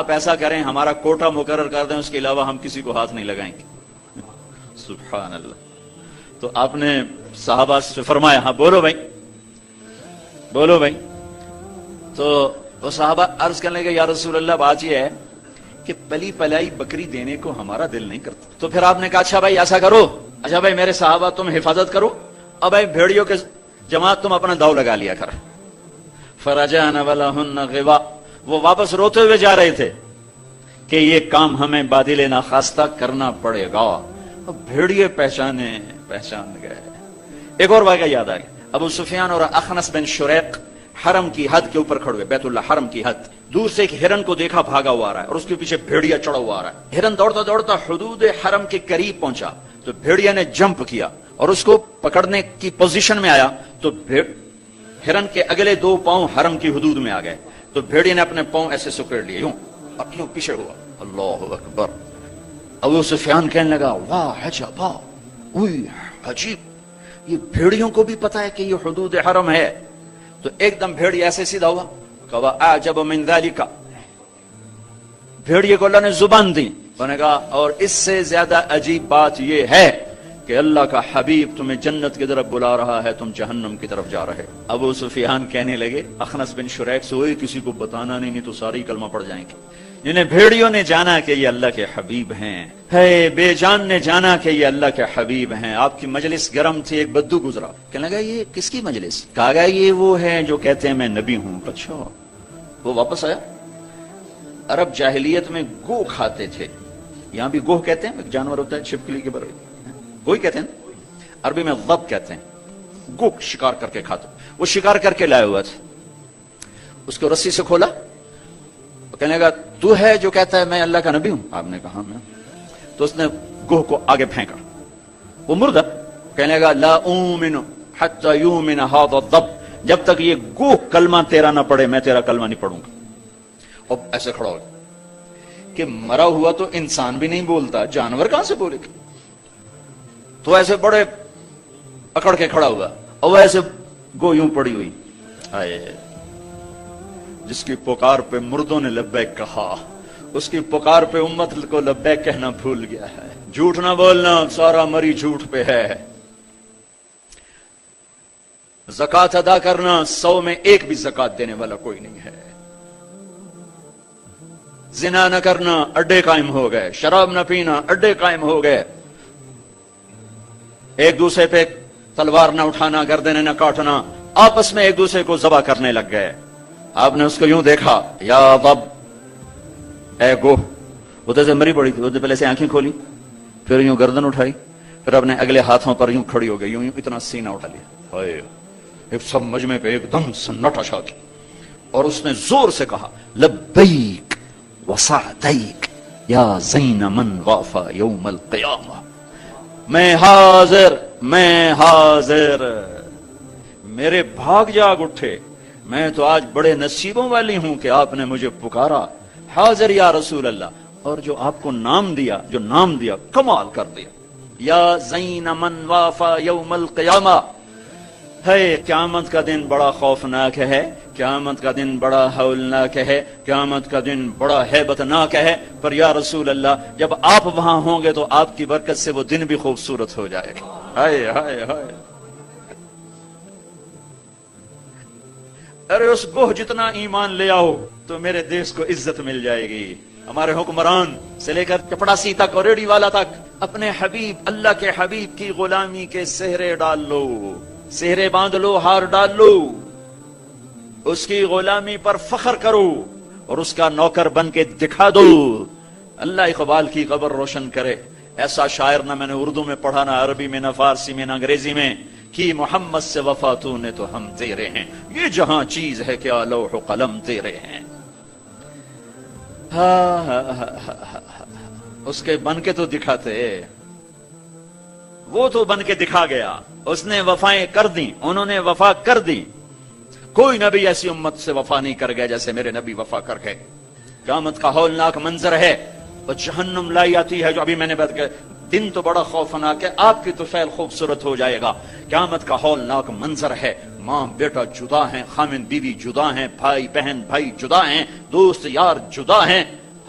آپ ایسا کریں ہمارا کوٹا مقرر کر دیں، اس کے علاوہ ہم کسی کو ہاتھ نہیں لگائیں گے۔ سبحان اللہ۔ تو آپ نے صحابہ سے فرمایا ہاں بولو بھائی بولو بھائی۔ تو وہ صحابہ عرض کرنے لگے یا رسول اللہ بات یہ ہے کہ پلی پلائی بکری دینے کو ہمارا دل نہیں کرتا۔ تو پھر آپ نے کہا اچھا بھائی ایسا کرو، اچھا بھائی میرے صحابہ تم حفاظت کرو، اب بھائی بھیڑیوں کے جماعت تم اپنا داؤ لگا لیا کر۔ فرجعنا ولہن غوا، وہ واپس روتے ہوئے جا رہے تھے کہ یہ کام ہمیں بادل ناخواستہ کرنا پڑے گا۔ اب بھیڑیے پہچان گئے۔ ایک اور واقعہ یاد آ گیا، ابو سفیان اور اخنس بن شریق حرم کی حد کے اوپر کھڑے ہوئے، بیت اللہ حرم کی حد، دور سے ایک ہرن کو دیکھا بھاگا ہوا آ رہا ہے اور اس کے پیچھے بھیڑیا چڑھا ہوا آ رہا ہے۔ ہرن دوڑتا دوڑتا حدود حرم کے قریب پہنچا تو بھیڑیا نے جمپ کیا اور اس کو پکڑنے کی پوزیشن میں آیا تو ہرن کے اگلے دو پاؤں حرم کی حدود میں آ گئے تو بھیڑیا نے اپنے پاؤں ایسے سکیڑ لیے یوں اور یوں پیچھے ہوا۔ اللہ اکبر۔ ابو سفیان کہنے لگا واہ عجبا، اوئی عجیب، یہ بھیڑیوں کو بھی پتا ہے کہ یہ حدود حرم ہے۔ تو ایک دم بھیڑیا ایسے سیدھا ہوا، کہا اعجب من ذالک، بھیڑیے کو اللہ نے زبان دی، انہوں نے کہا اور اس سے زیادہ عجیب بات یہ ہے کہ اللہ کا حبیب تمہیں جنت کی طرف بلا رہا ہے، تم جہنم کی طرف جا رہے۔ ابو سفیان کہنے لگے اخنس بن شریق سے ہوئے کسی کو بتانا نہیں تو ساری کلمہ پڑ جائیں گے۔ جنہیں بھیڑیوں نے جانا کہ یہ اللہ کے حبیب ہیں، ہے بے جان نے جانا کہ یہ اللہ کے حبیب ہیں۔ آپ کی مجلس گرم تھی، ایک بدو گزرا، کہنے لگا یہ کس کی مجلس؟ کہا گیا یہ وہ ہے جو کہتے ہیں میں نبی ہوں۔ اچھا۔ وہ واپس آیا۔ عرب جاہلیت میں گو کھاتے تھے، یہاں بھی گوہ کہتے ہیں، ایک جانور ہوتا ہے چھپکلی کے برابر، گوہی کہتے ہیں، عربی میں ضب کہتے ہیں، گو شکار کر کے کھاتے۔ وہ شکار کر کے لائے ہوا تھا، اس کو رسی سے کھولا، کہنے لگا تو ہے جو کہتا ہے میں اللہ کا نبی ہوں؟ آپ نے کہا میں۔ تو اس نے گوہ کو آگے پھینکا، وہ مردہ، کہنے لگا لا اومن حتی یومن ھذا الضب، جب تک یہ گوہ کلمہ تیرا نہ پڑھے میں تیرا کلمہ نہیں پڑھوں گا۔ اور ایسے کھڑا ہو کہ مرا ہوا تو انسان بھی نہیں بولتا، جانور کہاں سے بولے گا؟ تو ایسے بڑے اکڑ کے کھڑا ہوا اور ایسے گو یوں پڑی ہوئی، آئے جس کی پکار پہ مردوں نے لبیک کہا، اس کی پکار پہ امت کو لبیک کہنا بھول گیا ہے۔ جھوٹ نہ بولنا، سارا مری جھوٹ پہ ہے۔ زکات ادا کرنا، 100 میں ایک بھی زکات دینے والا کوئی نہیں ہے۔ زنا نہ کرنا، اڈے قائم ہو گئے۔ شراب نہ پینا، اڈے قائم ہو گئے۔ ایک دوسرے پہ تلوار نہ اٹھانا، گردنیں نہ کاٹنا، آپس میں ایک دوسرے کو ذبح کرنے لگ گئے۔ آپ نے اس کو یوں دیکھا، یا ضب، اے گوہ، وہ تو مری پڑی تھی، وہ پہلے سے آنکھیں کھولی، پھر یوں گردن اٹھائی، پھر اپنے اگلے ہاتھوں پر یوں کھڑی ہو گئی، یوں اتنا سینہ اٹھا لیا، ایک سب مجمع پہ ایک دم سناٹا چھا گیا، اور اس نے زور سے کہا لبیک وسعدیک یا زین من وافا یوم القیامہ، میں حاضر، میں حاضر، میرے بھاگ جاگ اٹھے، میں تو آج بڑے نصیبوں والی ہوں کہ آپ نے مجھے پکارا، حاضر یا رسول اللہ، اور جو آپ کو نام دیا، جو نام دیا کمال کر دیا، یا زین من وافا یوم القیامہ۔ ہے قیامت کا دن بڑا خوفناک ہے، قیامت کا دن بڑا ہولناک ہے، قیامت کا دن بڑا ہیبتناک ہے، پر یا رسول اللہ جب آپ وہاں ہوں گے تو آپ کی برکت سے وہ دن بھی خوبصورت ہو جائے گا۔ ہائے ہائے ہائے، ارے اس گوہ جتنا ایمان لے آؤ تو میرے دیش کو عزت مل جائے گی۔ ہمارے حکمران سے لے کر چپڑاسی تک اور ریڈی والا تک اپنے حبیب، اللہ کے حبیب کی غلامی کے سہرے ڈال لو، سہرے باندھ لو، ہار ڈال لو، اس کی غلامی پر فخر کرو اور اس کا نوکر بن کے دکھا دو۔ اللہ اقبال کی قبر روشن کرے، ایسا شاعر نہ میں نے اردو میں پڑھا، نہ عربی میں، نہ فارسی میں، نہ انگریزی میں، کہ محمد سے وفا تو نے تو ہم تیرے ہیں، یہ جہاں چیز ہے کیا لوح و قلم تیرے ہیں۔ اس کے بن کے تو دکھاتے، وہ تو بن کے دکھا گیا، اس نے وفائیں کر دی، انہوں نے وفا کر دی۔ کوئی نبی ایسی امت سے وفا نہیں کر گیا جیسے میرے نبی وفا کر گئے۔ قیامت کا ہولناک منظر ہے، اور جہنم لائی آتی ہے جو ابھی میں نے بات کیا، دن تو بڑا خوفناک ہے، آپ کی تو فعل خوبصورت ہو جائے گا۔ قیامت کا ہولناک منظر ہے، ماں بیٹا جدا ہیں، خامن بیوی جدا ہیں، بھائی بہن بھائی جدا ہیں، دوست یار جدا ہیں،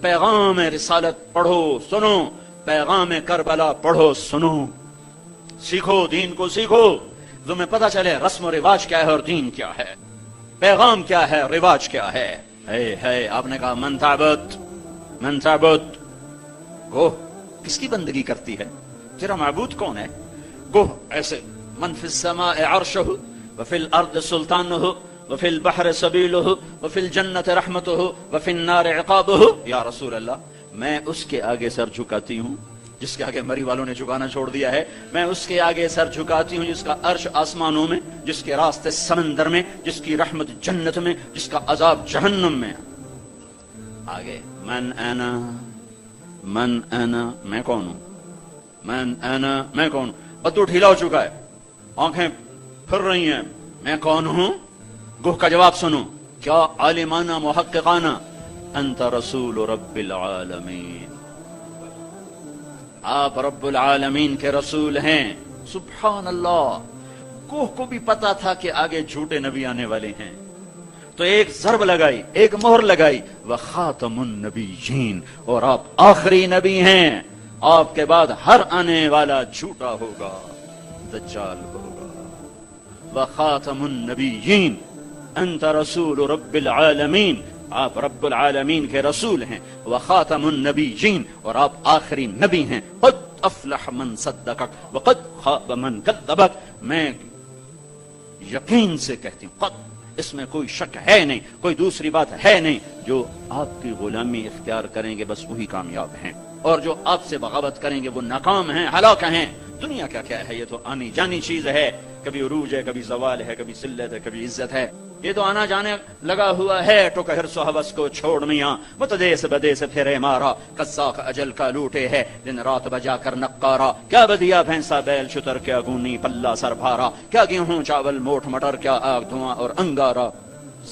پیغام رسالت پڑھو سنو، پیغام کربلا پڑھو سنو، سیکھو، دین کو سیکھو، تمہیں پتہ چلے رسم و رواج کیا ہے اور دین کیا ہے، پیغام کیا ہے، رواج کیا ہے۔ ہے آپ نے کہا من تعبد، گو کس کی بندگی کرتی ہے، تیرا معبود کون ہے؟ گو ایسے من فی السماء عرشہ وفی الارض سلطانہ وفی البحر سبیلہ وفی الجنت رحمتہ وفی النار عقابہ۔ یا رسول اللہ، میں اس کے آگے سر جھکاتی ہوں جس کے آگے مری والوں نے جھکانا چھوڑ دیا ہے، میں اس کے آگے سر جھکاتی ہوں جس کا عرش آسمانوں میں، جس کے راستے سمندر میں، جس کی رحمت جنت میں، جس کا عذاب جہنم میں۔ آگے من انا، میں کون ہوں، من انا، میں کون ہوں، بدو ڈھیلا ہو چکا ہے، آنکھیں پھر رہی ہیں، میں کون ہوں؟ گوہ کا جواب سنو، کیا عالمانہ محققانہ، انت رسول رب العالمین، آپ رب العالمین کے رسول ہیں۔ سبحان اللہ، کوہ کو بھی پتا تھا کہ آگے جھوٹے نبی آنے والے ہیں، تو ایک ضرب لگائی، ایک مہر لگائی، وخاتم النبیین، اور آپ آخری نبی ہیں، آپ کے بعد ہر آنے والا جھوٹا ہوگا، دجال ہوگا۔ وخاتم النبیین، انت رسول رب العالمین، آپ رب العالمین کے رسول ہیں، وخاتم النبیین، اور آپ آخری نبی ہیں۔ قد افلح من صدقک وقد خاب من کذبک، میں یقین سے کہتی ہوں، قد، اس میں کوئی شک ہے نہیں، کوئی دوسری بات ہے نہیں، جو آپ کی غلامی اختیار کریں گے بس وہی کامیاب ہیں، اور جو آپ سے بغاوت کریں گے وہ ناکام ہیں، ہلاک ہیں۔ دنیا کیا ہے، یہ تو آنی جانی چیز ہے، کبھی عروج ہے، کبھی زوال ہے، کبھی ذلت ہے، کبھی عزت ہے، یہ تو آنا جانے لگا ہوا ہے۔ تو کہ حرص و ہوس کو چھوڑ میاں، متدیس بدیس پھرے مارا، قزاق اجل کا لوٹے ہے، دن رات بجا کر نقارا، کیا بدیا بھینسا بیل شتر، کیا گونی پلہ سر بھارا، کیا گیہوں چاول موٹ مٹر، کیا آگ دھواں اور انگارا،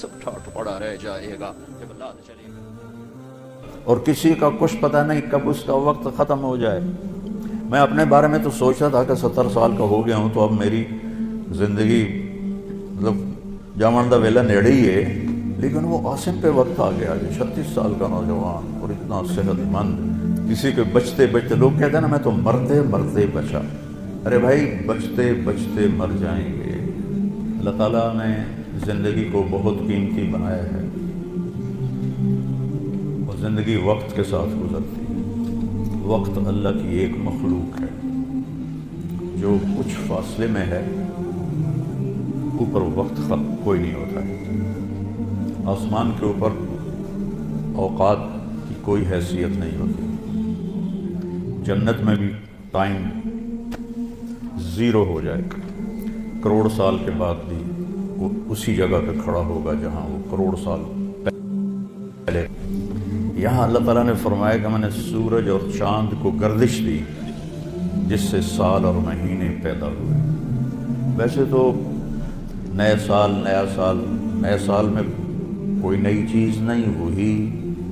سب ٹھاٹ پڑا رہ جائے گا جب لاد چلے گا، اور کسی کا کچھ پتہ نہیں کب اس کا وقت ختم ہو جائے۔ میں اپنے بارے میں تو سوچا تھا کہ 70 سال کا ہو گیا ہوں، تو اب میری زندگی مطلب جامن دا ویلا نیڑے ہی ہے، لیکن وہ عاصم پہ وقت آ گیا کہ 36 سال کا نوجوان اور اتنا صحت مند، کسی کے بچتے بچتے، لوگ کہتے ہیں نا میں تو مرتے مرتے بچا، ارے بھائی بچتے بچتے مر جائیں گے۔ اللہ تعالیٰ نے زندگی کو بہت قیمتی بنایا ہے، اور زندگی وقت کے ساتھ گزرتی ہے۔ وقت اللہ کی ایک مخلوق ہے جو کچھ فاصلے میں ہے، اوپر وقت کوئی نہیں ہوتا ہے، آسمان کے اوپر اوقات کی کوئی حیثیت نہیں ہوتی۔ جنت میں بھی ٹائم زیرو ہو جائے گا، کروڑ سال کے بعد بھی وہ اسی جگہ پہ کھڑا ہوگا جہاں وہ کروڑ سال پہلے۔ یہاں اللہ تعالیٰ نے فرمایا کہ میں نے سورج اور چاند کو گردش دی جس سے سال اور مہینے پیدا ہوئے۔ ویسے تو نئے سال میں کوئی نئی چیز نہیں، وہی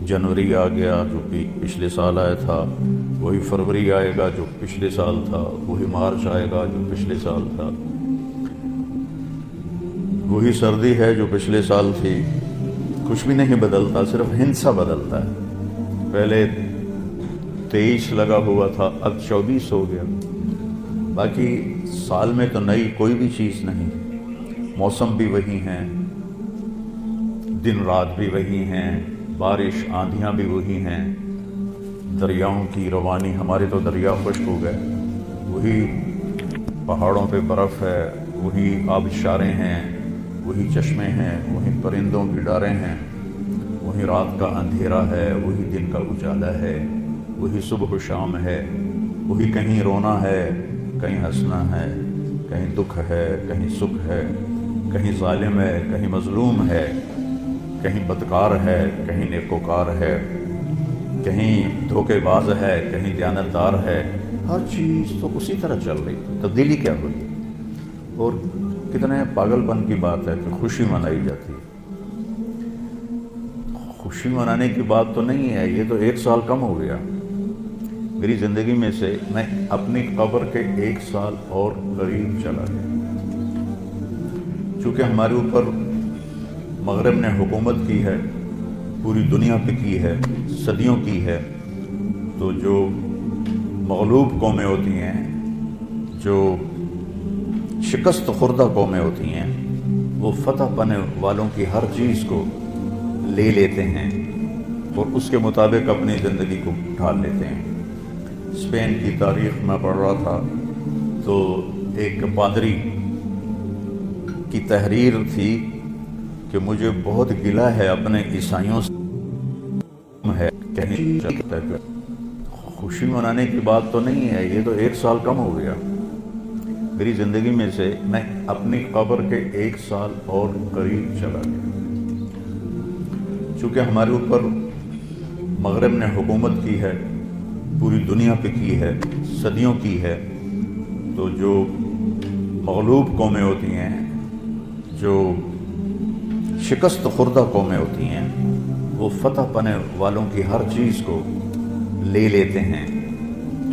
جنوری آ گیا جو پچھلے سال آیا تھا، وہی فروری آئے گا جو پچھلے سال تھا، وہی مارچ آئے گا جو پچھلے سال تھا، وہی سردی ہے جو پچھلے سال تھی۔ کچھ بھی نہیں بدلتا، صرف ہندسہ بدلتا ہے، پہلے 23 لگا ہوا تھا اب 24 ہو گیا، باقی سال میں تو نئی کوئی بھی چیز نہیں۔ موسم بھی وہی ہیں، دن رات بھی وہی ہیں، بارش آندھیاں بھی وہی ہیں، دریاؤں کی روانی، ہمارے تو دریا خشک ہو گئے، وہی پہاڑوں پہ برف ہے، وہی آبشاریں ہیں، وہی چشمے ہیں، وہی پرندوں کی ڈاریں ہیں، وہی رات کا اندھیرا ہے، وہی دن کا اجالا ہے، وہی صبح و شام ہے، وہی کہیں رونا ہے، کہیں ہنسنا ہے، کہیں دکھ ہے، کہیں سکھ ہے، کہیں ظالم ہے، کہیں مظلوم ہے، کہیں بدکار ہے، کہیں نیکوکار ہے، کہیں دھوکے باز ہے، کہیں دیانتدار ہے، ہر چیز تو اسی طرح چل رہی، تبدیلی کیا ہوئی؟ اور کتنے پاگل پن کی بات ہے کہ خوشی منائی جاتی ہے۔ خوشی منانے کی بات تو نہیں ہے، یہ تو 1 سال کم ہو گیا میری زندگی میں سے، میں اپنی قبر کے 1 سال اور قریب چلا گیا، چونکہ ہمارے اوپر مغرب نے حکومت کی ہے پوری دنیا پہ کی ہے، صدیوں کی ہے، تو جو مغلوب قومیں ہوتی ہیں، جو شکست خوردہ قومیں ہوتی ہیں، وہ فتح پانے والوں کی ہر چیز کو لے لیتے ہیں اور اس کے مطابق اپنی زندگی کو ڈھال لیتے ہیں۔ اسپین کی تاریخ میں پڑھ رہا تھا تو ایک پادری کی تحریر تھی کہ مجھے بہت گلہ ہے اپنے عیسائیوں سے، ہے خوشی منانے کی بات تو نہیں ہے، یہ تو 1 سال کم ہو گیا میری زندگی میں سے، میں اپنی قبر کے 1 سال اور قریب چلا گیا۔ چونکہ ہمارے اوپر مغرب نے حکومت کی ہے، پوری دنیا پہ کی ہے، صدیوں کی ہے، تو جو مغلوب قومیں ہوتی ہیں، جو شکست خوردہ قومیں ہوتی ہیں، وہ فتح پانے والوں کی ہر چیز کو لے لیتے ہیں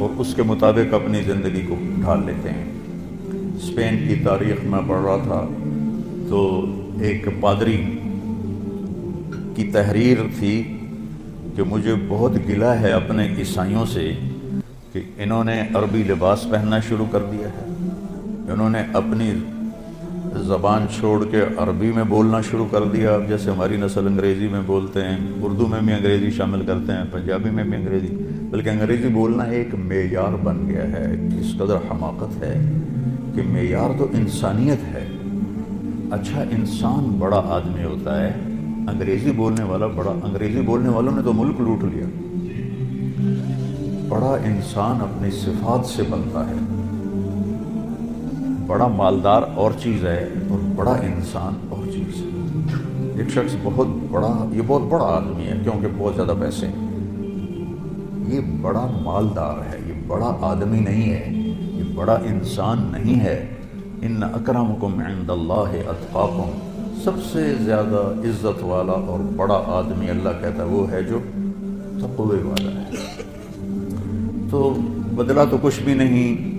اور اس کے مطابق اپنی زندگی کو ڈھال لیتے ہیں۔ اسپین کی تاریخ میں پڑھ رہا تھا تو ایک پادری کی تحریر تھی کہ مجھے بہت گلہ ہے اپنے عیسائیوں سے کہ انہوں نے عربی لباس پہننا شروع کر دیا ہے، انہوں نے اپنی زبان چھوڑ کے عربی میں بولنا شروع کر دیا، جیسے ہماری نسل انگریزی میں بولتے ہیں، اردو میں بھی انگریزی شامل کرتے ہیں، پنجابی میں بھی انگریزی، بلکہ انگریزی بولنا ایک معیار بن گیا ہے۔ اس قدر حماقت ہے کہ معیار تو انسانیت ہے۔ اچھا انسان بڑا آدمی ہوتا ہے، انگریزی بولنے والا بڑا، انگریزی بولنے والوں نے تو ملک لوٹ لیا۔ بڑا انسان اپنی صفات سے بنتا ہے، بڑا مالدار اور چیز ہے اور بڑا انسان اور چیز ہے۔ ایک شخص بہت بڑا، یہ بہت بڑا آدمی ہے کیونکہ بہت زیادہ پیسے ہیں، یہ بڑا مالدار ہے، یہ بڑا آدمی نہیں ہے، یہ بڑا انسان نہیں ہے۔ ان اکرمکم عند اللہ اتقاکم، سب سے زیادہ عزت والا اور بڑا آدمی اللہ کہتا ہے وہ ہے جو تقوی والا ہے۔ تو بدلا تو کچھ بھی نہیں،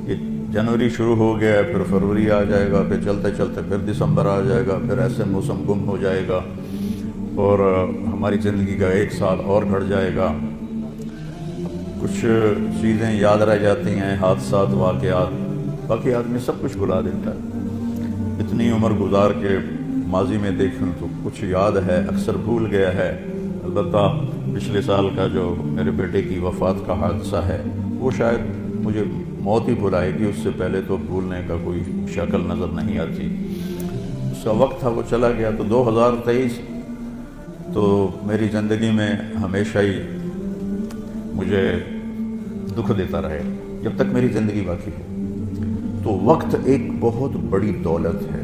یہ جنوری شروع ہو گیا ہے، پھر فروری آ جائے گا، پھر چلتے چلتے پھر دسمبر آ جائے گا، پھر ایسے موسم گم ہو جائے گا اور ہماری زندگی کا 1 سال اور گھٹ جائے گا۔ کچھ چیزیں یاد رہ جاتی ہیں، حادثات، واقعات، باقی آدمی سب کچھ بھلا دیتا ہے۔ اتنی عمر گزار کے ماضی میں دیکھوں تو کچھ یاد ہے، اکثر بھول گیا ہے۔ البتہ پچھلے سال کا جو میرے بیٹے کی وفات کا حادثہ ہے وہ شاید مجھے موت ہی بھلائے گی، اس سے پہلے تو بھولنے کا کوئی شکل نظر نہیں آتی۔ اس کا وقت تھا، وہ چلا گیا۔ تو 2023 تو میری زندگی میں ہمیشہ ہی مجھے دکھ دیتا رہے جب تک میری زندگی باقی ہے۔ تو وقت ایک بہت بڑی دولت ہے۔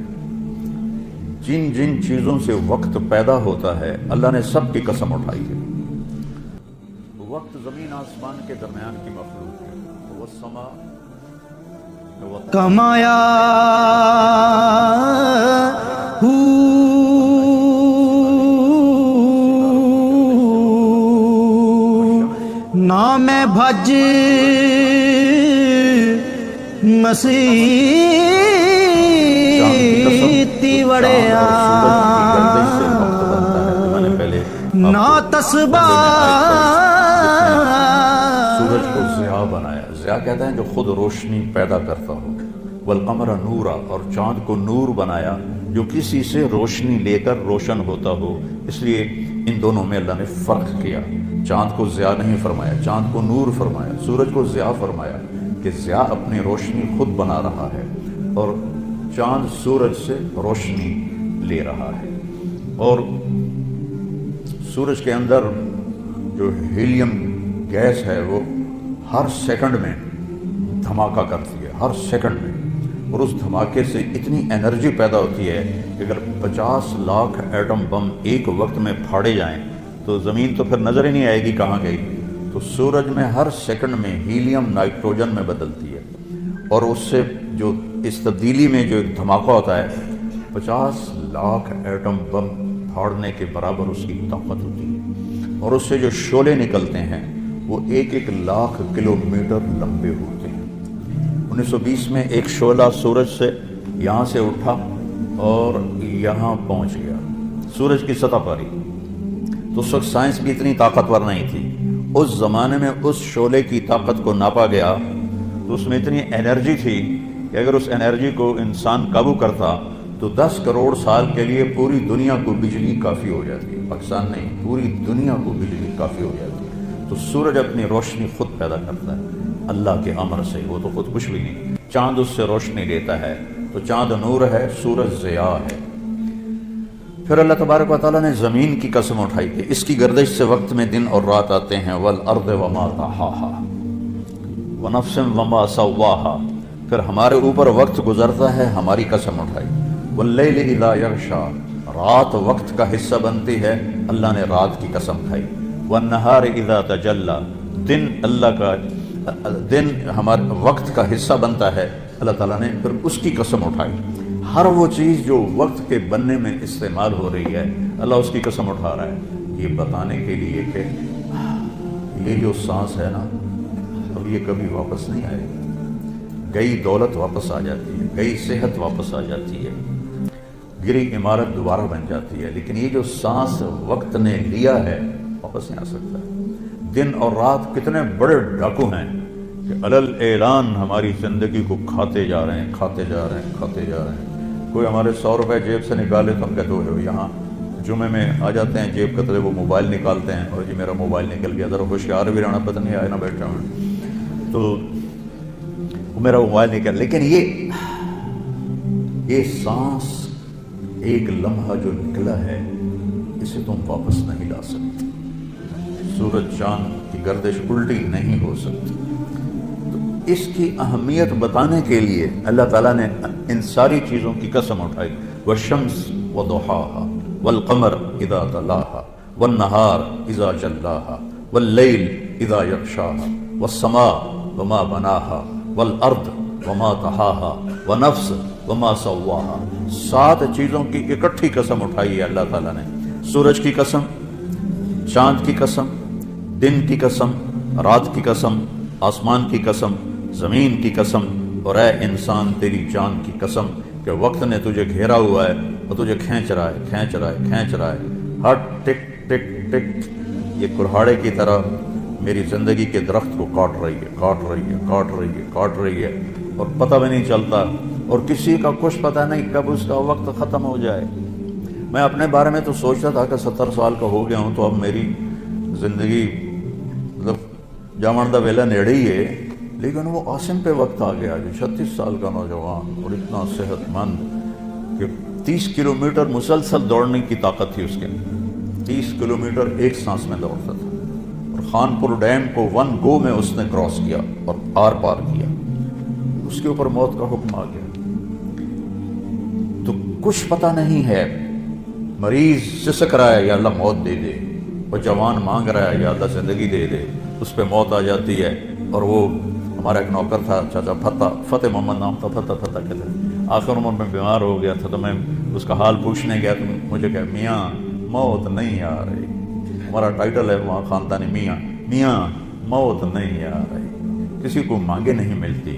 جن جن چیزوں سے وقت پیدا ہوتا ہے اللہ نے سب کی قسم اٹھائی ہے۔ وقت زمین آسمان کے درمیان کی مخلوق ہے۔ وہ سما کمایا نام بھج مسیتی وڑیا نا تسبا سورج کو ضیاء بنایا۔ ضیاء کہتے ہیں جو خود روشنی پیدا کرتا ہو۔ والقمر نورا، اور چاند کو نور بنایا جو کسی سے روشنی لے کر روشن ہوتا ہو۔ اس لیے ان دونوں میں اللہ نے فرق کیا، چاند کو ضیاء نہیں فرمایا، چاند کو نور فرمایا، سورج کو ضیاء فرمایا کہ ضیاء اپنی روشنی خود بنا رہا ہے اور چاند سورج سے روشنی لے رہا ہے۔ اور سورج کے اندر جو ہیلیم گیس ہے وہ ہر سیکنڈ میں دھماکہ کرتی ہے، ہر سیکنڈ میں، اور اس دھماکے سے اتنی انرجی پیدا ہوتی ہے کہ اگر 50 لاکھ ایٹم بم ایک وقت میں پھاڑے جائیں تو زمین تو پھر نظر ہی نہیں آئے گی کہاں گئی۔ تو سورج میں ہر سیکنڈ میں ہیلیم نائٹروجن میں بدلتی ہے، اور اس سے جو اس تبدیلی میں جو ایک دھماکہ ہوتا ہے 50 لاکھ ایٹم بم پھاڑنے کے برابر اس کی طاقت ہوتی ہے، اور اس سے جو شعلے نکلتے ہیں وہ 1-1 لاکھ کلومیٹر لمبے ہوتے ہیں۔ 1920 میں ایک شعلہ سورج سے یہاں سے اٹھا اور یہاں پہنچ گیا، سورج کی سطح پر ہی۔ تو اس وقت سائنس بھی اتنی طاقتور نہیں تھی. اس زمانے میں اس شعلے کی طاقت کو ناپا گیا تو اس میں اتنی انرجی تھی کہ اگر اس انرجی کو انسان قابو کرتا تو 10 کروڑ سال کے لیے پوری دنیا کو بجلی کافی ہو جاتی. پاکستان نہیں، پوری دنیا کو بجلی کافی ہو جاتی. تو سورج اپنی روشنی خود پیدا کرتا ہے اللہ کے امر سے، وہ تو خود کچھ بھی نہیں. چاند اس سے روشنی لیتا ہے، تو چاند نور ہے، سورج ضیاء ہے. پھر اللہ تبارک و تعالیٰ نے زمین کی قسم اٹھائی کہ اس کی گردش سے وقت میں دن اور رات آتے ہیں. والارض وما طحاها ونفس وما سواها. پھر ہمارے اوپر وقت گزرتا ہے، ہماری قسم اٹھائی. واللیل اذا یغشا، رات وقت کا حصہ بنتی ہے، اللہ نے رات کی قسم کھائی. والنہار اذا تجلی، دن اللہ کا دن ہمارے وقت کا حصہ بنتا ہے، اللہ تعالیٰ نے پھر اس کی قسم اٹھائی. ہر وہ چیز جو وقت کے بننے میں استعمال ہو رہی ہے اللہ اس کی قسم اٹھا رہا ہے، یہ بتانے کے لیے کہ یہ جو سانس ہے نا اب یہ کبھی واپس نہیں آئے گی. گئی دولت واپس آ جاتی ہے، گئی صحت واپس آ جاتی ہے، گری عمارت دوبارہ بن جاتی ہے، لیکن یہ جو سانس وقت نے لیا ہے واپس نہیں آ سکتا. دن اور رات کتنے بڑے ڈاکو ہیں کہ علل اعلان ہماری زندگی کو کھاتے جا رہے ہیں، کھاتے جا رہے ہیں، کھاتے جا رہے ہیں. کوئی ہمارے 100 روپے جیب سے نکالے تو ہم کہتے ہو یہاں جمعے میں آ جاتے ہیں، جیب کترے وہ موبائل نکالتے ہیں اور جی میرا موبائل نکل گیا، ذرا ہوشیار بھی رہنا، پتہ نہیں آئے نہ بیٹھے ہوں تو میرا موبائل نکل. لیکن یہ سانس ایک لمحہ جو نکلا ہے اسے تم واپس نہیں لا سکتے. سورج چاند کی گردش الٹی نہیں ہو سکتی. تو اس کی اہمیت بتانے کے لیے اللہ تعالیٰ نے ان ساری چیزوں کی قسم اٹھائی. والشمس وضحاها والقمر اذا تلاها والنهار اذا جلاها واللیل اذا یغشاها والسماء وما بناها والارض وما طحاها ونفس وما سواها. 7 چیزوں کی اکٹھی قسم اٹھائی ہے اللہ تعالیٰ نے. سورج کی قسم، چاند کی قسم، دن کی قسم، رات کی قسم، آسمان کی قسم، زمین کی قسم، اور اے انسان تیری جان کی قسم کہ وقت نے تجھے گھیرا ہوا ہے اور تجھے کھینچ رہا ہے، کھینچ رہا ہے، کھینچ رہا ہے. ہر ٹک ٹک ٹک یہ کلہاڑے کی طرح میری زندگی کے درخت کو کاٹ رہی ہے، کاٹ رہی ہے، کاٹ رہی ہے، کاٹ رہی ہے، اور پتہ بھی نہیں چلتا، اور کسی کا کچھ پتہ نہیں کب اس کا وقت ختم ہو جائے. میں اپنے بارے میں تو سوچتا تھا کہ 70 سال کا ہو گیا ہوں تو اب میری زندگی مطلب جامن دا ویلا نیڑے ہی ہے. لیکن وہ عاصم پہ وقت آ گیا جو 36 سال کا نوجوان اور اتنا صحت مند کہ 30 کلومیٹر مسلسل دوڑنے کی طاقت تھی اس کے اندر. 30 کلومیٹر ایک سانس میں دوڑتا تھا، اور خانپور ڈیم کو 1 گو میں اس نے کراس کیا اور آر پار کیا. اس کے اوپر موت کا حکم آ گیا. تو کچھ پتہ نہیں ہے. مریض سسک رہا ہے یا اللہ موت دے دے، اور جوان مانگ رہا ہے یا اللہ زندگی دے دے، اس پہ موت آ جاتی ہے. اور وہ ہمارا ایک نوکر تھا چاچا فتح محمد نام تھا، فتح کہتے ہیں، آخر عمر میں بیمار ہو گیا تھا تو میں اس کا حال پوچھنے گیا تو مجھے کہا میاں موت نہیں آ رہی. ہمارا ٹائٹل ہے وہاں خاندانی میاں، میاں موت نہیں آ رہی. کسی کو مانگے نہیں ملتی،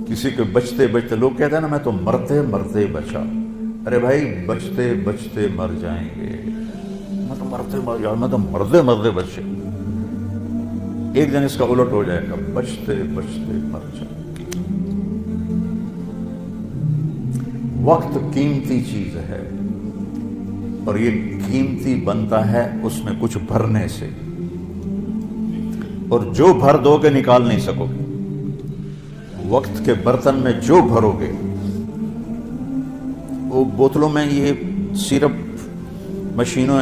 کسی کو بچتے بچتے، لوگ کہتے ہیں نا میں تو مرتے مرتے بچا. ارے بھائی بچتے بچتے مر جائیں گے. میں تو مرتے مرتے بچے. ایک دن اس کا الٹ ہو جائے گا، بچتے بچتے مر جائیں گے. وقت قیمتی چیز ہے، اور یہ قیمتی بنتا ہے اس میں کچھ بھرنے سے، اور جو بھر دو گے نکال نہیں سکو گے. وقت کے برتن میں جو بھرو گے، وہ بوتلوں میں یہ سیرپ مشینوں